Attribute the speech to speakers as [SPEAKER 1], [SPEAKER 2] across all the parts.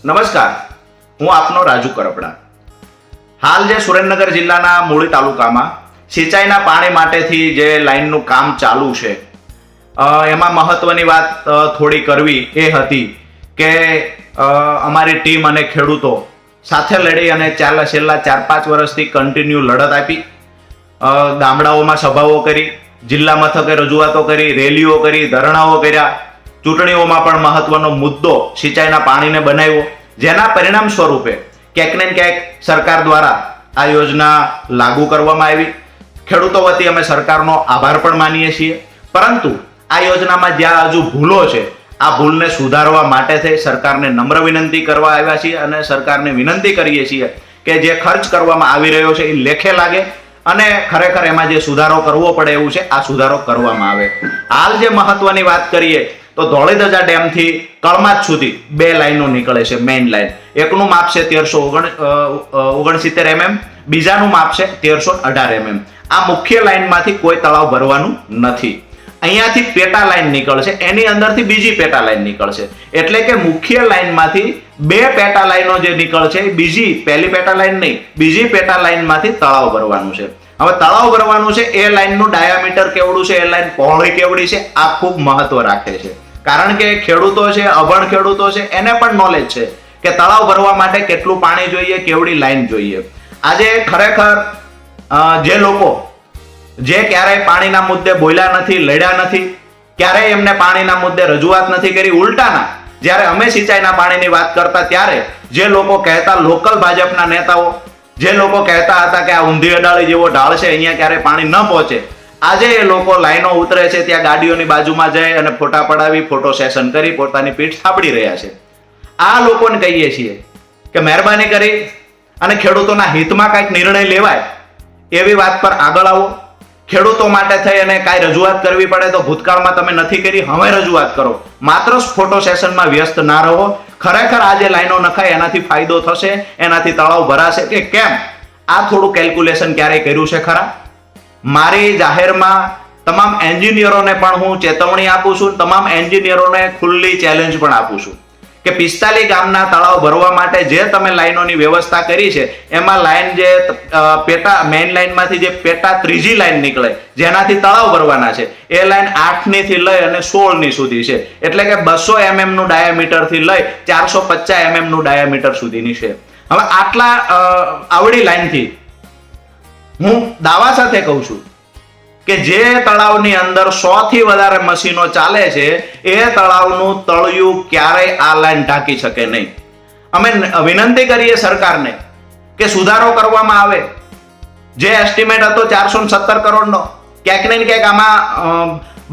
[SPEAKER 1] નમસ્કાર, હું આપનો રાજુ કરપડા. હાલ જે સુરેન્દ્રનગર જિલ્લાના મૂળી તાલુકામાં સિંચાઈના પાણી માટેથી જે લાઈનનું કામ ચાલુ છે, એમાં મહત્વની વાત થોડી કરવી એ હતી કે અમારી ટીમ અને ખેડૂતો સાથે લડી અને છેલ્લા 4-5 વર્ષથી કન્ટિન્યુ લડત આપી. ગામડાઓમાં સભાઓ કરી, જિલ્લા મથકે રજૂઆતો કરી, રેલીઓ કરી, ધરણાઓ કર્યા. ચૂંટણીઓમાં પણ મહત્વનો મુદ્દો સિંચાઈના પાણીને બનાવ્યો, જેના પરિણામ સ્વરૂપે ક્યાંક ને ક્યાંક સરકાર દ્વારા આ યોજના લાગુ કરવામાં આવી. ખેડૂતો વતી અમે સરકારનો આભાર પણ માનીએ છીએ. પરંતુ આ યોજનામાં જ્યાં હજુ ભૂલો છે, આ ભૂલને સુધારવા માટે થઈ સરકારને નમ્ર વિનંતી કરવા આવ્યા છીએ અને સરકારને વિનંતી કરીએ છીએ કે જે ખર્ચ કરવામાં આવી રહ્યો છે એ લેખે લાગે અને ખરેખર એમાં જે સુધારો કરવો પડે એવું છે આ સુધારો કરવામાં આવે. હાલ જે મહત્વની વાત કરીએ તો ધોળીધજા ડેમથી કળમાચ સુધી 2 લાઈનો નીકળે છે. મેઇન લાઈન એકનું માપ છે 1369 mm, બીજાનું માપ છે 1318 mm. આ મુખ્ય લાઈનમાંથી કોઈ તળાવ ભરવાનું નથી. અહીંયાથી પેટા લાઈન નીકળશે, એની અંદરથી બીજી પેટા લાઈન નીકળશે. એટલે કે મુખ્ય લાઈનમાંથી 2 પેટા લાઈનો જે નીકળશે પહેલી પેટા લાઈન નહીં, બીજી પેટા લાઈનમાંથી તળાવ ભરવાનું છે. હવે તળાવ ભરવાનું છે એ લાઈનનું ડાયામીટર કેવડું છે, એ લાઈન પહોળાઈ કેવડી છે, આ ખૂબ મહત્વ રાખે છે. કારણ કે ખેડૂતો છે, અભણ ખેડૂતો છે, એને પણ નોલેજ છે કે તળાવ ભરવા માટે કેટલું પાણી જોઈએ, કેવડી લાઈન જોઈએ. આજે ખરેખર જે લોકો જે ક્યારેય પાણીના મુદ્દે બોલ્યા નથી, લડ્યા નથી, ક્યારેય એમને પાણીના મુદ્દે રજૂઆત નથી કરી, ઉલટાના જ્યારે અમે સિંચાઈના પાણીની વાત કરતા ત્યારે જે લોકો કહેતા, લોકલ ભાજપના નેતાઓ જે લોકો કહેતા હતા કે આ ઊંધી અડાળી જેવો ઢાળ છે, અહીંયા ક્યારે પાણી ન પહોંચે, આજે એ લોકો લાઈનો ઉતરે છે, ત્યાં ગાડીઓની બાજુમાં જઈ અને ફોટા પડાવી, ફોટો સેશન કરી પોતાની પીઠ થાપડી રહ્યા છે. આ લોકોને કહીએ છીએ કે મહેરબાની કરી અને ખેડૂતોના હિતમાં કંઈક નિર્ણય લેવાય એવી વાત પર આગળ આવો. ખેડૂતો માટે થઈ અને કાંઈ રજૂઆત કરવી પડે તો ભૂતકાળમાં તમે નથી કરી, હવે રજૂઆત કરો. માત્ર ફોટો સેશનમાં વ્યસ્ત ના રહો. ખરેખર આ જે લાઈનો નખાય એનાથી ફાયદો થશે, એનાથી તળાવ ભરાશે કે કેમ, આ થોડું કેલ્ક્યુલેશન ક્યારેય કર્યું છે ખરા? મારી જાહેરમાં તમામ એન્જિનિયરોને પણ હું ચેતવણી આપું છું, તમામ એન્જિનિયરોને ખુલ્લી ચેલેન્જ પણ આપું છું કે 45 ગામના તળાવ ભરવા માટે જે તમે લાઈનોની વ્યવસ્થા કરી છે એમાં લાઈન જે પેટા મેઇન લાઈનમાંથી જે પેટા ત્રીજી લાઈન નીકળે જેનાથી તળાવ ભરવાના છે એ લાઈન 8ની થી લઈ અને 16ની સુધી છે. એટલે કે 200 mm નું ડાયામીટર થી લઈ 450 mm નું ડાયામીટર સુધીની છે. હવે આવડી લાઈનથી હું દાવા સાથે કહું છું કે જે તળાવની અંદર 100 થી વધારે મશીનો ચાલે છે એ તળાવનું તળિયું ક્યારેય આ લાઈન ઢાંકી શકે નહીં. અમે વિનંતી કરીએ સરકારને કે સુધારો કરવામાં આવે. જે એસ્ટિમેટ હતો 417 કરોડનો, ક્યાંક ને ક્યાંક આમાં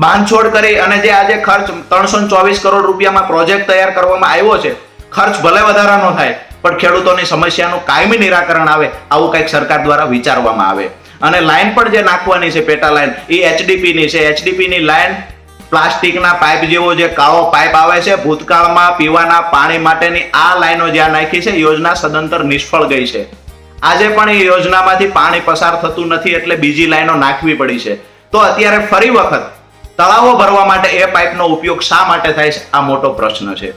[SPEAKER 1] બાંધછોડ કરી અને જે આજે ખર્ચ 324 કરોડ રૂપિયામાં પ્રોજેક્ટ તૈયાર કરવામાં આવ્યો છે, ખર્ચ ભલે વધારાનો થાય પણ ખેડૂતોની સમસ્યાનું કાયમી નિરાકરણ આવે, આવું કંઈક સરકાર દ્વારા વિચારવામાં આવે. અને લાઈન પણ જે નાખવાની છે પેટા લાઈન એ એચડીપીની છે. એચડીપીની લાઈન પ્લાસ્ટિકના પાઇપ જેવો જે કાળો પાઇપ આવે છે, ભૂતકાળમાં પીવાના પાણી માટેની આ લાઈનો જ્યાં નાખી છે યોજના સદંતર નિષ્ફળ ગઈ છે. આજે પણ એ યોજનામાંથી પાણી પસાર થતું નથી એટલે બીજી લાઈનો નાખવી પડી છે. તો અત્યારે ફરી વખત તળાવો ભરવા માટે એ પાઇપનો ઉપયોગ શા માટે થાય છે, આ મોટો પ્રશ્ન છે.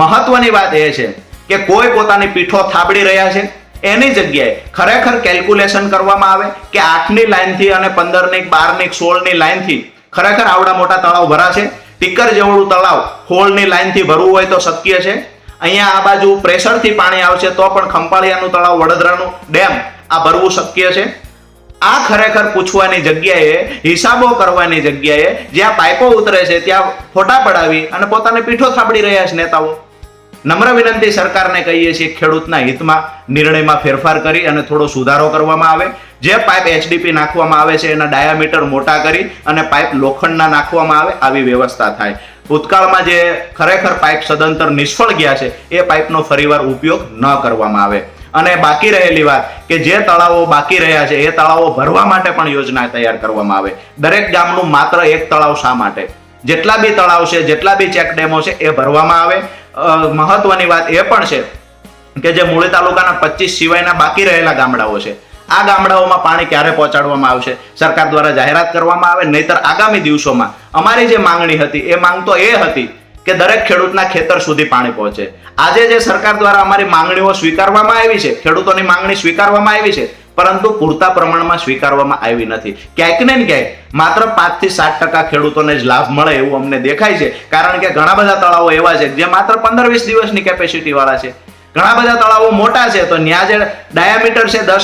[SPEAKER 1] મહત્વની વાત એ છે કે કોઈ પોતાની પીઠો થાબડી રહ્યા છે, એની જગ્યાએ ખરેખર કેલ્ક્યુલેશન કરવામાં આવે કે 8ની લાઈનથી અને 15ની, 12ની, 16ની લાઈનથી ખરેખર આવડા મોટા તળાવ ભરાશે. ટીકર જેવડું તળાવ 16ની લાઈનથી ભરવું હોય તો શક્ય છે. અહીંયા આ બાજુ પ્રેશરથી પાણી આવશે તો પણ ખંપાળિયાનું તળાવ, વડોદરાનું ડેમ આ ભરવું શક્ય છે. આ ખરેખર પૂછવાની જગ્યાએ, હિસાબો કરવાની જગ્યાએ જ્યાં પાઇપો ઉતરે છે ત્યાં ફોટા પડાવી અને પોતાને પીઠો થાબડી રહ્યા છે નેતાઓ. નમ્ર વિનંતી સરકારને કહીએ છીએ ખેડૂતના હિતમાં નિર્ણયમાં ફેરફાર કરી અને થોડો સુધારો કરવામાં આવે. જે પાઇપ એચડીપી નાખવામાં આવે છે એના ડાયામીટર મોટા કરી અને પાઇપ લોખંડના નાખવામાં આવે, આવી વ્યવસ્થા થાય. ભૂતકાળમાં જે ખરેખર પાઇપ સદંતર નિષ્ફળ ગયા છે એ પાઇપનો ફરીવાર ઉપયોગ ન કરવામાં આવે. અને બાકી રહેલી વાત કે જે તળાવો બાકી રહ્યા છે એ તળાવો ભરવા માટે પણ યોજના તૈયાર કરવામાં આવે. દરેક ગામનું માત્ર એક તળાવ શા માટે? જેટલા બી તળાવ છે, જેટલા બી ચેક ડેમો છે એ ભરવામાં આવે. મહત્વની વાત એ પણ છે કે જે મૂળી તાલુકાના 25 સિવાયના બાકી રહેલા ગામડાઓ છે, આ ગામડાઓમાં પાણી ક્યારે પહોંચાડવામાં આવશે, સરકાર દ્વારા જાહેરાત કરવામાં આવે. નહીતર આગામી દિવસોમાં અમારી જે માંગણી હતી એ માંગ તો એ હતી કે દરેક ખેડૂતના ખેતર સુધી પાણી પહોંચે. આજે જે સરકાર દ્વારા અમારી માંગણીઓ સ્વીકારવામાં આવી છે, ખેડૂતોની માંગણી સ્વીકારવામાં આવી છે, પરંતુ પૂરતા પ્રમાણમાં સ્વીકારવામાં આવી નથી. ક્યાંક ને ક્યાંક માત્ર 5 થી 7% ખેડૂતોને જ લાભ મળે એવું અમને દેખાય છે. કારણ કે ઘણા બધા તળાવો એવા છે જે માત્ર 15-20 દિવસની કેપેસિટી વાળા છે. ઘણા બધા તળાવો મોટા છે, તો ત્યાં જે ડાયામીટર છે 10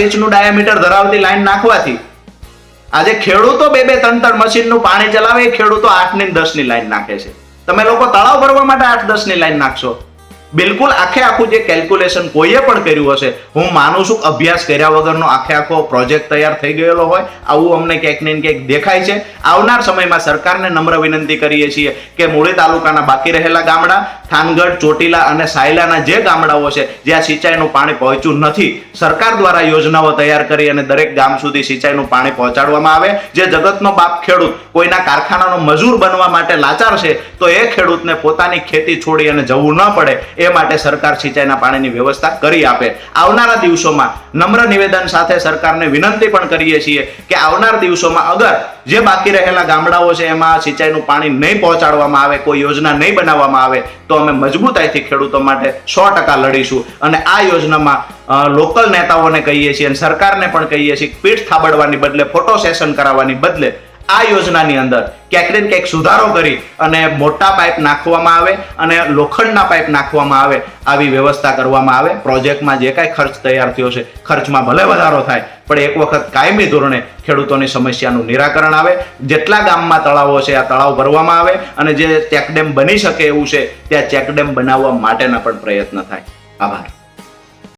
[SPEAKER 1] ઇંચનું ડાયામીટર ધરાવતી લાઈન નાખવાથી આજે ખેડૂતો 2-3 મશીનનું પાણી ચલાવે, ખેડૂતો 8 ની 10 ની લાઈન નાખે છે. તમે લોકો તળાવ ભરવા માટે 8-10 ની લાઈન નાખશો? બિલકુલ આખું જે કેલ્ક્યુલેશન કોઈએ પણ કર્યું હશે, હું માનું છું અભ્યાસ કર્યા વગરનો આખો પ્રોજેક્ટ તૈયાર થઈ ગયેલો હોય, આવું અમને ક્યાંક ને ક્યાંક દેખાય છે. આવનાર સમયમાં સરકારને નમ્ર વિનંતી કરીએ છીએ કે મૂળી તાલુકાના બાકી રહેલા ગામડા, થાનગઢ, ચોટીલા અને સાયલાના જે ગામડાઓ છે જ્યાં સિંચાઈનું પાણી પહોંચ્યું નથી, સરકાર દ્વારા યોજનાઓ તૈયાર કરી અને દરેક ગામ સુધી સિંચાઈનું પાણી પહોંચાડવામાં આવે. જે જગતનો બાપ ખેડૂત કોઈના કારખાનાનો મજૂર બનવા માટે લાચાર છે, તો એ ખેડૂતને પોતાની ખેતી છોડી અને જવું ન પડે એ માટે સરકાર સિંચાઈના પાણીની વ્યવસ્થા કરી આપે. આવનારા દિવસોમાં નમ્ર નિવેદન સાથે સરકારને વિનંતી પણ કરીએ છીએ કે આવનાર દિવસોમાં અગર જે બાકી રહેલા ગામડાઓ છે એમાં સિંચાઈનું પાણી નહીં પહોંચાડવામાં આવે, કોઈ યોજના નહીં બનાવવામાં આવે, તો અમે મજબૂતાઈથી ખેડૂતો માટે 100% લડીશું. અને આ યોજનામાં લોકલ નેતાઓને કહીએ છીએ અને સરકારને પણ કહીએ છીએ, પીઠ થાબડવાની બદલે, ફોટો સેશન કરાવવાની બદલે આ યોજનાની અંદર ક્યાંક ને ક્યાંક સુધારો કરી અને મોટા પાઇપ નાખવામાં આવે અને લોખંડના પાઇપ નાખવામાં આવે, આવી વ્યવસ્થા કરવામાં આવે. પ્રોજેક્ટમાં જે કાંઈ ખર્ચ તૈયાર થયો છે, ખર્ચમાં ભલે વધારો થાય, પણ એક વખત કાયમી ધોરણે ખેડૂતોની સમસ્યાનું નિરાકરણ આવે. જેટલા ગામમાં તળાવો છે આ તળાવ ભરવામાં આવે અને જે ચેકડેમ બની શકે એવું છે ત્યાં ચેકડેમ બનાવવા માટેના પણ પ્રયત્ન થાય. આભાર.